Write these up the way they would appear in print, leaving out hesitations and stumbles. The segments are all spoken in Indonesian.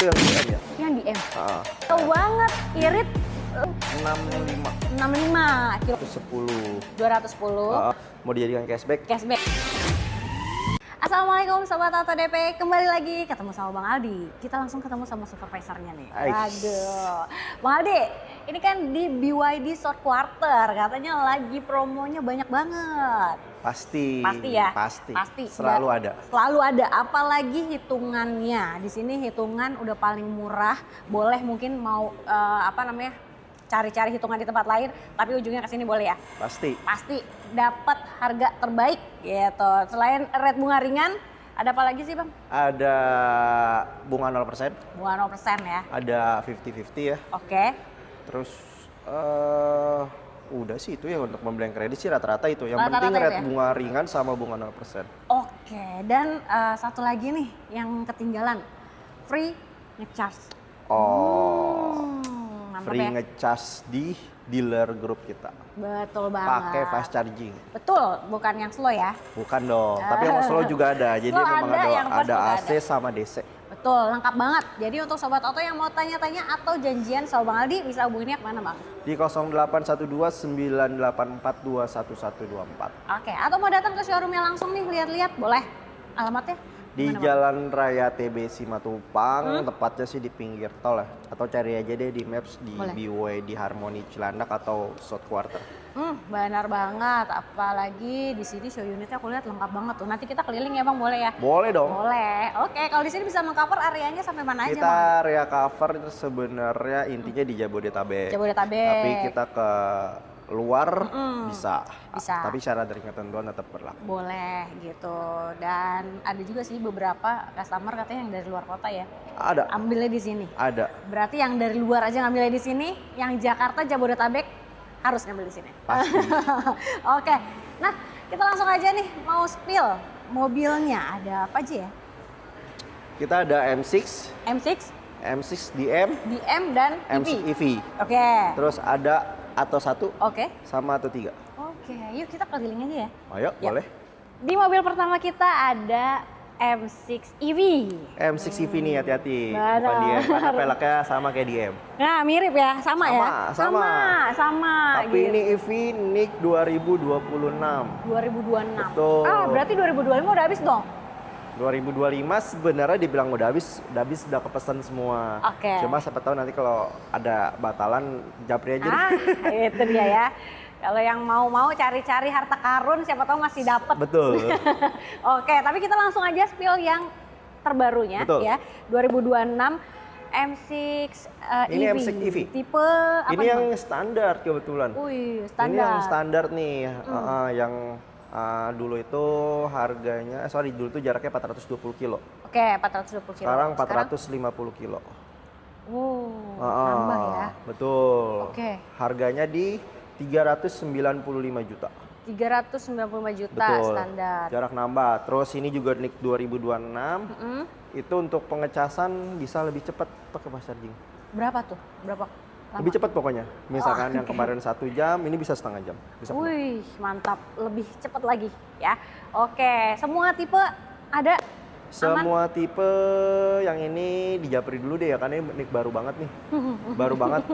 yang di M ya? Yang di M. Jauh banget, irit 65. 65 kilo. 10. 210. Mau dijadikan cashback? Cashback. Assalamualaikum Sobat Auto DP, kembali lagi ketemu sama Bang Aldi. Kita langsung ketemu sama supervisornya nih. Aduh, Bang Aldi, ini kan di BYD short quarter, katanya lagi promonya banyak banget. Pasti. Pasti ya? Pasti. Selalu ada. Selalu ada, apalagi hitungannya. Di sini hitungan udah paling murah, boleh mungkin mau cari-cari hitungan di tempat lain, tapi ujungnya ke sini boleh ya? Pasti. Pasti dapat harga terbaik gitu. Selain rate bunga ringan, ada apa lagi sih Bang? Ada bunga 0%. Bunga 0% ya? Ada 50-50 ya. Oke. Terus udah sih itu ya untuk pembelian kredit sih rata-rata itu. Yang Rata-rata penting itu rate ya? bunga ringan sama bunga 0%. Oke, dan satu lagi nih yang ketinggalan, free ngecharge. Mantap Free ya? ngecas di dealer grup kita. Betul banget. Pakai fast charging. Betul, bukan yang slow ya? Bukan dong, tapi yang slow juga ada. Jadi Slow memang ada, yang fast ada juga AC sama DC. Betul, lengkap banget. Jadi untuk Sobat Auto yang mau tanya-tanya atau janjian sama Bang Aldi, bisa hubunginnya kemana Bang? Di 0812-984-21124. Oke, atau mau datang ke showroomnya langsung nih, lihat-lihat, boleh. Alamatnya? Di Gimana, Bang? Jalan Raya TB Simatupang, tepatnya sih di pinggir tol ya. Atau cari aja deh di Maps di Boleh. BYD Harmony Cilandak atau Short Quarter. Benar banget. Apalagi di sini show unitnya aku lihat lengkap banget tuh. Nanti kita keliling ya Bang, boleh ya? Boleh dong. Boleh. Oke, kalau di sini bisa meng-cover areanya sampai mana aja Kita Bang? area cover itu sebenarnya intinya di Jabodetabek. Jabodetabek. Tapi kita ke luar bisa. Bisa. Tapi syarat dan ketentuan tetap berlaku. Boleh gitu. Dan ada juga sih beberapa customer katanya yang dari luar kota ya. Ada. Ambilnya di sini. Ada. Berarti yang dari luar aja ngambilnya di sini, yang Jakarta, Jabodetabek harus ngambil di sini. Pasti. Oke. Nah, kita langsung aja nih mau spill mobilnya. Ada apa aja ya? Kita ada M6, M6, M6 DM, DM dan M6 EV. EV. Oke. Terus ada Atto 1 Oke. sama Atto 3. Oke, yuk kita keliling aja ya. Ayo, Ya. boleh. Di mobil pertama kita ada M6 EV. M6 EV nih hati-hati. Benar. Bukan DM, karena peleknya sama kayak DM. Nah, mirip ya, sama ya? Sama. Sama. Tapi gitu. ini EV NIK 2026. 2026. Betul. Berarti 2025 udah habis dong? 2025 sebenarnya dibilang udah habis udah kepesan semua. Oke. Cuma siapa tahu nanti kalau ada batalan japri aja. Itu dia ya. Kalau yang mau cari-cari harta karun, siapa tahu masih dapat. Betul. Oke, tapi kita langsung aja spill yang terbarunya. Betul. Ya. 2026 M6 Ini EV. M6 EV. Tipe apa? Ini yang standar kebetulan. Wih, standar. Ini yang standar nih. Yang dulu itu harganya, dulu itu jaraknya 420 kilo. Oke, 420 kilo. Sekarang 450 kilo. Nambah ya. Betul. Oke. Harganya di 395 juta. 395 juta Betul. standar. Jarak nambah. Terus ini juga NIK 2026. Itu untuk pengecasan bisa lebih cepat pakai fast charging. Berapa tuh? Berapa lama? Lebih cepat pokoknya. Misalkan yang kemarin 1 jam, ini bisa setengah jam. Bisa penuh. Wih, mantap. Lebih cepat lagi ya. Oke, semua tipe ada? Semua tipe yang ini dijapri dulu deh ya, karena ini NIK baru banget nih. Baru banget.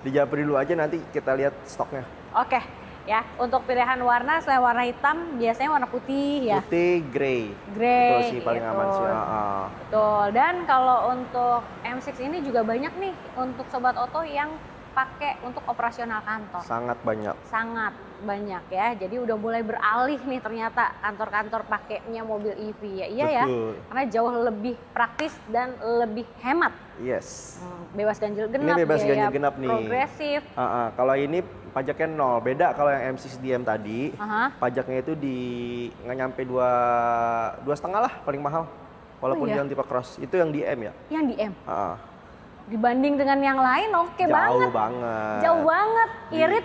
Dijapri dulu aja, nanti kita lihat stoknya. Oke, ya. Untuk pilihan warna, selain warna hitam, biasanya warna putih ya. Putih, grey. Grey, Itu sih paling aman sih. Betul. Dan kalau untuk M6 ini juga banyak nih untuk Sobat Auto yang pakai untuk operasional kantor. Sangat banyak. Sangat banyak ya. Jadi udah mulai beralih nih ternyata kantor-kantor pakainya mobil EV ya. Iya ya. Betul. Karena jauh lebih praktis dan lebih hemat. Yes. Bebas ganjil genap. Ini bebas biaya ganjil genap nih. Progresif. Kalau ini pajaknya 0. Beda kalau yang M6 DM tadi, pajaknya itu di nggak nyampe 2,5 lah paling mahal. Walaupun iya? yang tipe cross. Itu yang di M ya? Yang di M. Dibanding dengan yang lain oke banget. Jauh banget. Jauh banget. Irit,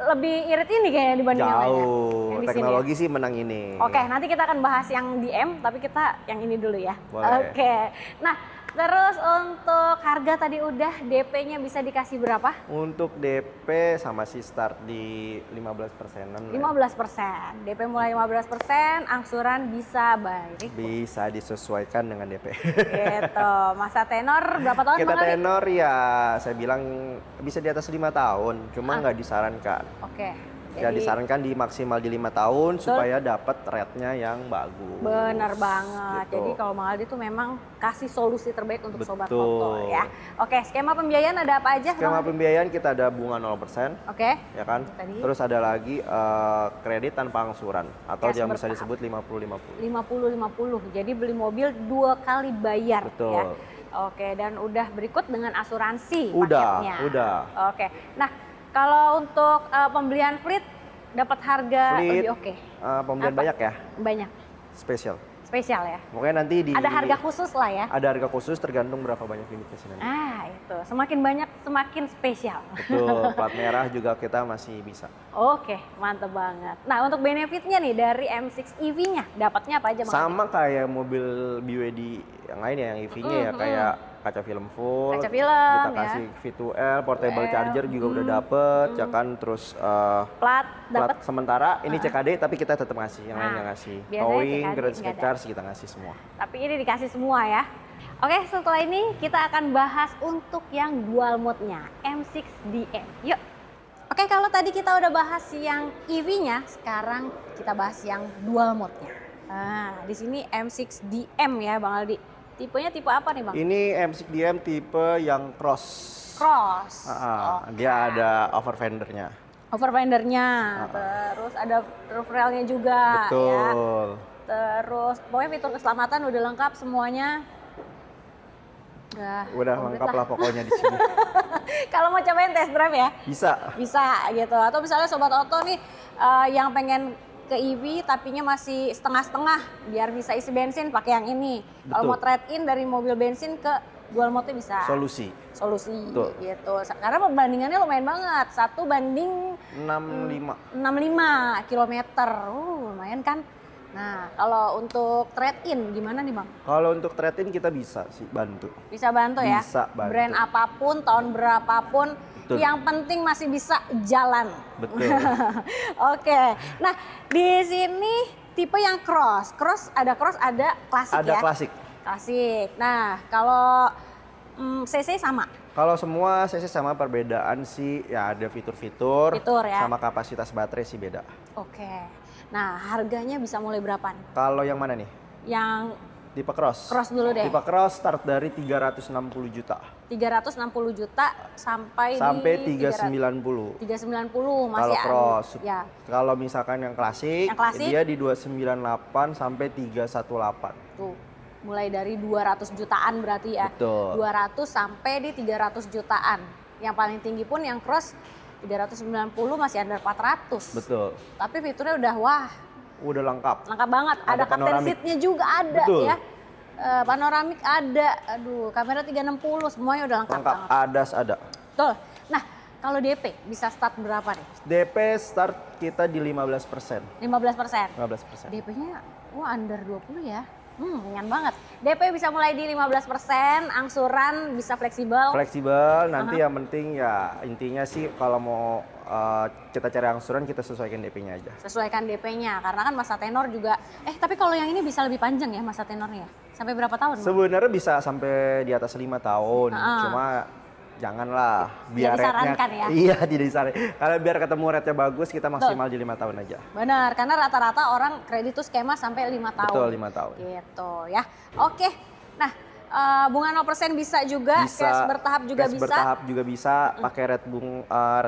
lebih irit ini kayaknya dibanding yang lainnya. Jauh. Yang di sini Teknologi ya? sih menang ini. Oke, nanti kita akan bahas yang di M, tapi kita yang ini dulu ya. Boleh. Oke. Nah, Terus untuk harga tadi udah, DP-nya bisa dikasih berapa? Untuk DP sama sih start di 15%-an. 15%. DP mulai 15%, angsuran bisa baik. Bisa disesuaikan dengan DP. Gitu. Masa tenor berapa tahun Kita Bang Ali? tenor ya saya bilang bisa di atas 5 tahun, cuma nggak disarankan. Oke. Ya Jadi disarankan di maksimal di 5 tahun supaya dapat rate-nya yang bagus. bener banget. Gitu. Jadi kalau Bang Aldi tuh memang kasih solusi terbaik untuk sobat Betul. motor ya. Oke, skema pembiayaan ada apa aja? Skema Bang Aldi? pembiayaan kita ada bunga 0%, Oke. ya kan? Tadi. Terus ada lagi kredit tanpa angsuran atau Cash yang bisa bertahap. disebut 50-50. 50-50. Jadi beli mobil 2 kali bayar Betul. ya. Oke, dan udah berikut dengan asuransi Udah, paketnya. udah. Oke. Nah, kalau untuk pembelian fleet dapat harga Fleet, lebih oke. pembelian Apa? banyak ya, Banyak. spesial. Spesial ya. Pokoknya nanti di Ada harga khusus lah ya. ada harga khusus tergantung berapa banyak unitnya sih nanti. Itu. Semakin banyak semakin spesial. Betul, plat merah juga kita masih bisa. Oke, mantep banget. Nah, untuk benefitnya nih dari M6 EV-nya, dapatnya apa aja Bang? Sama kayak mobil BYD yang lain ya, yang EV-nya ya, kayak kaca film full, Kaca film, kita ya. kasih V2L, portable V2L, charger juga udah dapet, ya kan, terus Plat plat dapat. sementara, ini CKD tapi kita tetap ngasih, yang lain nggak ngasih. biasanya Towing, CKD gratis nggak ada. charge kita ngasih semua. Tapi ini dikasih semua ya. Oke, setelah ini kita akan bahas untuk yang dual mode-nya, M6 DM. Yuk. Oke, kalau tadi kita udah bahas yang EV-nya, sekarang kita bahas yang dual mode-nya. Nah, di sini M6 DM ya Bang Aldi. Tipenya tipe apa nih Bang? Ini M6 DM tipe yang cross. Cross. Oke. Dia ada over fendernya. Over fendernya, terus ada roof rail-nya juga ya. Betul. Terus pokoknya fitur keselamatan udah lengkap semuanya. Udah komplit lengkap lah pokoknya di sini. Kalau mau cobain test drive ya, Bisa. bisa gitu. Atau misalnya sobat oto nih yang pengen ke EV tapinya masih setengah-setengah biar bisa isi bensin pakai yang ini. Kalau Betul. mau trade in dari mobil bensin ke dual mode bisa. Solusi. Solusi gitu. Karena perbandingannya lumayan banget. 1:65 kilometer. Lumayan kan? Nah, kalau untuk trade-in gimana nih Bang? Kalau untuk trade-in kita bisa sih bantu. Bisa bantu ya? Bisa bantu. Brand apapun, tahun berapapun, Betul. yang penting masih bisa jalan. Betul. Oke, nah di sini tipe yang cross. Cross, ada klasik Ada ya? klasik. Klasik. Nah, kalau CC sama? Kalau semua CC sama, perbedaan sih ya ada fitur-fitur Fitur ya? sama kapasitas baterai sih beda. Oke. Nah, harganya bisa mulai berapa nih? Kalau yang mana nih? Yang Tipe cross. cross dulu deh. Tipe cross start dari 360 juta 360 juta sampai di 390. 390 masih Kalau cross. Ya. Kalau misalkan yang klasik, Yang klasik? dia di 298 sampai 318. Tuh, mulai dari 200 jutaan berarti ya. Betul. 200 sampai di 300 jutaan. Yang paling tinggi pun yang cross 390 masih under 400. Betul. Tapi fiturnya udah wah, Udah lengkap. lengkap banget. Ada Ada captain panoramik. seat-nya juga ada Betul. ya. Panoramik ada. Aduh, kamera 360 semuanya udah lengkap, Lengkap. banget. ADAS ada. Betul. Nah, kalau DP bisa start berapa nih? DP start kita di 15%. 15%. 15%. DP-nya wah under 20 ya. Ringan banget. DP bisa mulai di 15%, angsuran bisa fleksibel. Fleksibel, nanti yang penting ya intinya sih kalau mau kita cari angsuran kita sesuaikan DP-nya aja. Sesuaikan DP-nya karena kan masa tenor juga. Tapi kalau yang ini bisa lebih panjang ya masa tenornya. Sampai berapa tahun? Bang? Sebenarnya bisa sampai di atas 5 tahun, cuma janganlah biar Tidak disarankan ya? Iya, tidak disarankan. Kalau biar ketemu rate-nya bagus kita maksimal di 5 tahun aja. Benar, karena rata-rata orang kredit tuh skema sampai 5 tahun. Betul, 5 tahun. Gitu ya. Oke. Nah, bunga 0% bisa juga, cash bertahap juga cash bisa. bertahap juga bisa, pakai rate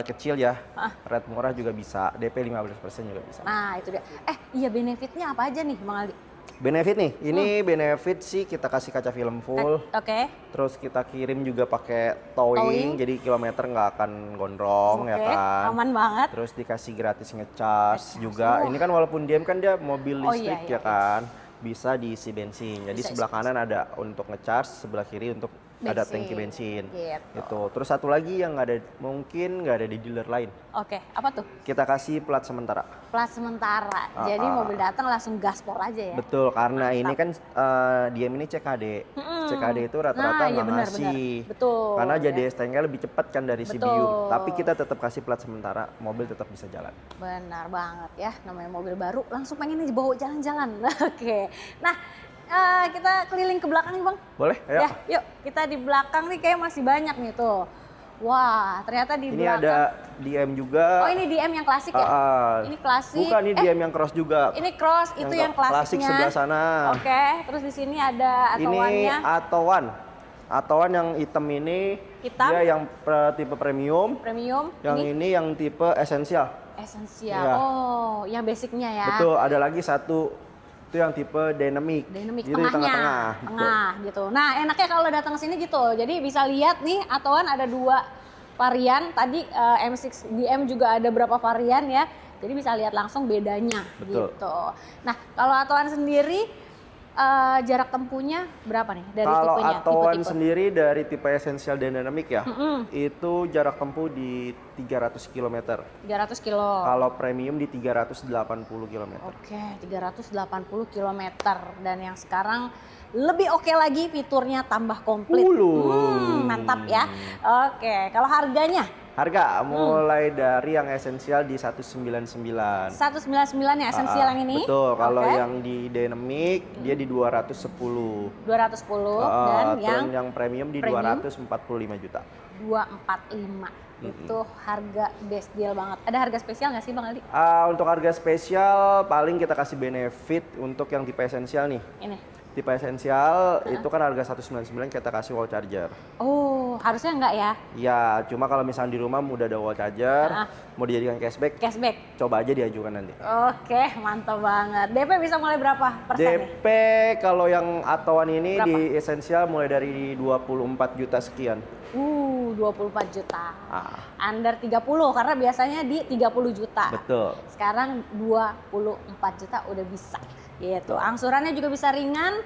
kecil ya. Rate murah juga bisa, DP 15% juga bisa. Nah, itu dia. Iya benefitnya apa aja nih Bang Aldi? Benefit nih, ini benefit sih kita kasih kaca film full. Oke. Terus kita kirim juga pakai towing, jadi kilometer nggak akan gondrong ya Oke, kan. aman banget. Terus dikasih gratis ngecas juga. Ini kan walaupun DM kan dia mobil listrik iya, ya kan. Bisa diisi bensin. Jadi Bisa sebelah kanan ada untuk ngecas, sebelah kiri untuk ada Bensin. tangki bensin. Gitu. Gitu. Terus satu lagi yang mungkin nggak ada di dealer lain. Oke, apa tuh? Kita kasih plat sementara. Plat sementara. Jadi mobil datang langsung gaspol aja ya. Betul, karena ini kan DM ini CKD. CKD itu rata-rata iya nggak benar, ngasih. Betul. Karena jadi ya. STNK lebih cepat kan dari Betul. CBU. Tapi kita tetap kasih plat sementara, mobil tetap bisa jalan. Benar banget ya, namanya mobil baru langsung pengen dibawa jalan-jalan. Oke. Nah, kita keliling ke belakang nih Bang. Boleh? Ayo. Ya, yuk kita di belakang nih kayak masih banyak nih tuh. Wah, ternyata di Ini belakang. ada DM juga. Oh, ini DM yang klasik ya? Ini klasik. Bukan, ini DM yang cross juga. Ini cross, itu yang klasik klasiknya. sebelah sana. Oke, terus di sini ada atowannya. Ini atowan. Atowan yang hitam ini Hitam. dia yang tipe premium. Premium. Yang ini yang tipe esensial. Esensial. Ya. Oh, yang basicnya ya. Betul, ada lagi satu itu yang tipe dynamic. Dynamic Itu di tengahnya. tengah-tengah. Tengah gitu. Nah, enaknya kalau datang ke sini gitu. Jadi bisa lihat nih, atowan ada 2 varian. Tadi M6 DM juga ada berapa varian ya. Jadi bisa lihat langsung bedanya. Betul. Gitu. Nah, kalau atowan sendiri jarak tempuhnya berapa nih dari Kalau tipenya? atowan Tipe-tipe. sendiri dari tipe esensial dan dynamic ya, itu jarak tempuh di 300 km. 300 kilo. Kalau premium di 380 km. Oke, 380 km. Dan yang sekarang lebih oke lagi, fiturnya tambah komplit. Mantap ya. Oke, kalau harganya? Harga mulai dari yang esensial di 199. 199 ya esensial yang ini? Betul, kalau Oke. yang di dynamic dia di 210. 210 dan yang premium di premium? 245 juta. 245. Itu harga best deal banget. Ada harga spesial nggak sih Bang Aldi? Untuk harga spesial paling kita kasih benefit untuk yang tipe esensial nih. Ini. Tipe esensial itu kan harga 199 kita kasih wall charger. Oh, harusnya enggak ya? Ya, cuma kalau misalnya di rumah udah ada wall charger, mau dijadikan cashback, Cashback. coba aja diajukan nanti. Oke, mantap banget. DP bisa mulai berapa persen nih? DP kalau yang atowan ini Berapa? di esensial mulai dari 24 juta sekian. 24 juta. Ah, Under 30 karena biasanya di 30 juta. betul. Sekarang 24 juta udah bisa. Gitu. Angsurannya juga bisa ringan.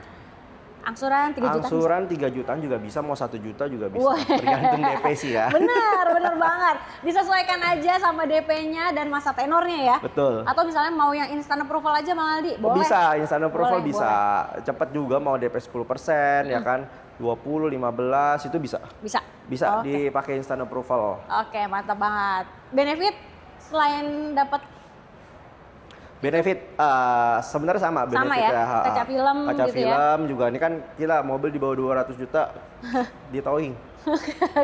Angsuran 3 juta. Angsuran 3 jutaan juga bisa, mau 1 juta juga bisa. Wah. Tergantung DP sih ya. Bener banget. Disesuaikan aja sama DP-nya dan masa tenornya ya. Betul. Atau misalnya mau yang instant approval aja Bang Aldi, boleh? Bisa, instant approval Boleh, bisa. Cepat juga mau DP 10% ya kan. 20, 15 itu bisa. Bisa. Bisa Oke. dipakai instant approval. Oke, mantap banget. Benefit selain dapat Benefit sebenarnya sama Sama benefit ya? Kaca film Kaca gitu ya? film juga, ini kan gila mobil di bawah 200 juta di towing.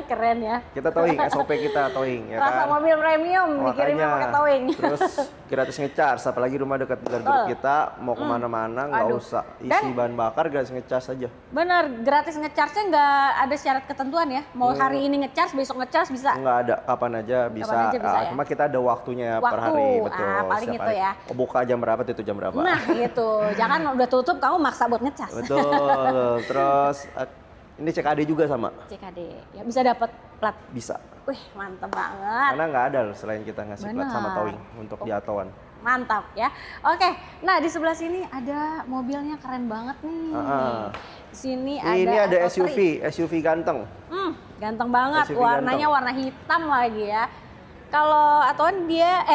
keren ya. Kita towing, SOP kita towing ya Rasa kan. mobil premium dikirimnya pakai towing. Terus gratis ngecas, apalagi rumah dekat dengan grup kita, mau kemana-mana nggak Aduh. usah isi Dan- bahan bakar, gratis ngecas aja. Bener, gratis ngecharge-nya nggak ada syarat ketentuan ya? Mau hari ini ngecharge, besok ngecharge bisa? Nggak ada, kapan aja bisa. Kapan aja bisa ya? Cuma kita ada waktunya per Waktu. hari, betul. Paling Setiap itu hari. ya. Oh, buka jam berapa, tutup jam berapa. Nah gitu, jangan udah tutup kamu maksa buat ngecas. Betul. Terus ini CKD juga sama, CKD, ya bisa dapat plat. bisa. Wih mantep banget. Karena nggak ada loh selain kita ngasih plat sama Benar. towing untuk di atowan. Mantap ya. Oke, nah di sebelah sini ada mobilnya keren banget nih. Di sini ada Ini ada Atto SUV ganteng. Ganteng banget. SUV Warnanya ganteng. warna hitam lagi ya. Kalau Atowan dia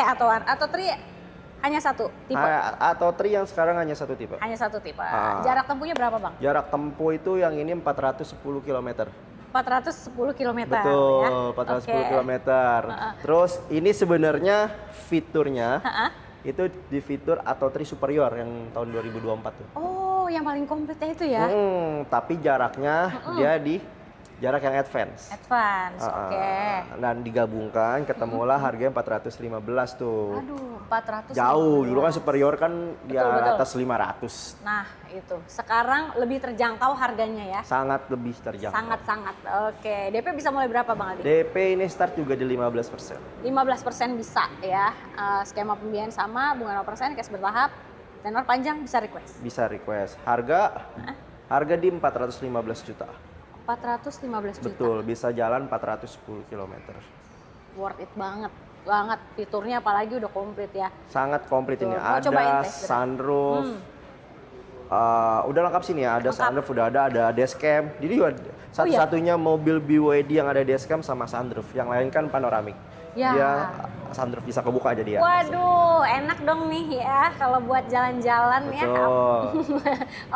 Atto 3 hanya satu tipe. Atau Tri yang sekarang hanya satu tipe. Hanya satu tipe. Ah. Jarak tempuhnya berapa, Bang? Jarak tempuh itu yang ini 410 km. 410 km Betul, ya. 410 Oke. km. Terus ini sebenarnya fiturnya itu di fitur Atto 3 Superior yang tahun 2024 tuh. Oh, yang paling komplit itu ya. Tapi jaraknya dia di jarak yang advance. Advance, oke. Dan digabungkan ketemulah harganya 415 tuh. Aduh, 400. Jauh, dulu kan Superior kan di Betul. atas 500. Nah, itu. Sekarang lebih terjangkau harganya ya. Sangat lebih terjangkau. Sangat-sangat. Oke, DP bisa mulai berapa, Bang Aldi? DP ini start juga di 15%. 15% bisa ya. Skema pembiayaan sama, bunga 0%, cash bertahap. Tenor panjang bisa request. Bisa request. Harga di 415 juta. 415 juta. Betul, bisa jalan 410 km. Worth it banget. Banget fiturnya apalagi udah komplit ya. Sangat komplit Tuh, ini. mau cobain Ada tes, sunroof. Udah lengkap sini ya. Ada Lengkap. sunroof, udah ada dashcam. Jadi satu-satunya mobil BYD yang ada dashcam sama sunroof. Yang lain kan panoramik. Ya. Dia sunroof bisa kebuka jadi ya. Waduh, enak dong nih ya kalau buat jalan-jalan ya. Betul.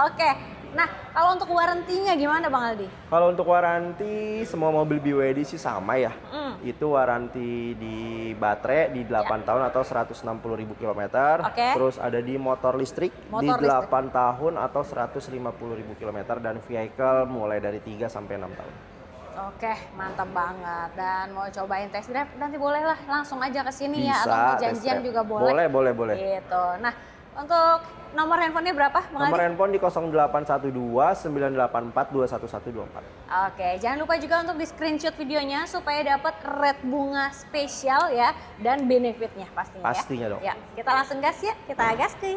Oke, Nah, kalau untuk warantinya gimana Bang Aldi? Kalau untuk waranti semua mobil BYD sih sama ya. Itu waranti di baterai di 8 tahun atau 160.000 kilometer. Terus ada di motor listrik di 8 tahun atau 150.000 kilometer dan vehicle mulai dari 3 sampai 6 tahun. Oke, mantap banget. Dan mau cobain test drive nanti bolehlah langsung aja ke sini ya, atau mau janjian juga boleh. Boleh. Gitu. Nah, untuk nomor handphonenya berapa, Bang Nomor Aldi? handphone di 0812 984 21124. Oke, jangan lupa juga untuk di screenshot videonya supaya dapat rate bunga spesial ya dan benefitnya pastinya. Pastinya dong. Ya, kita langsung gas ya, kita gas ke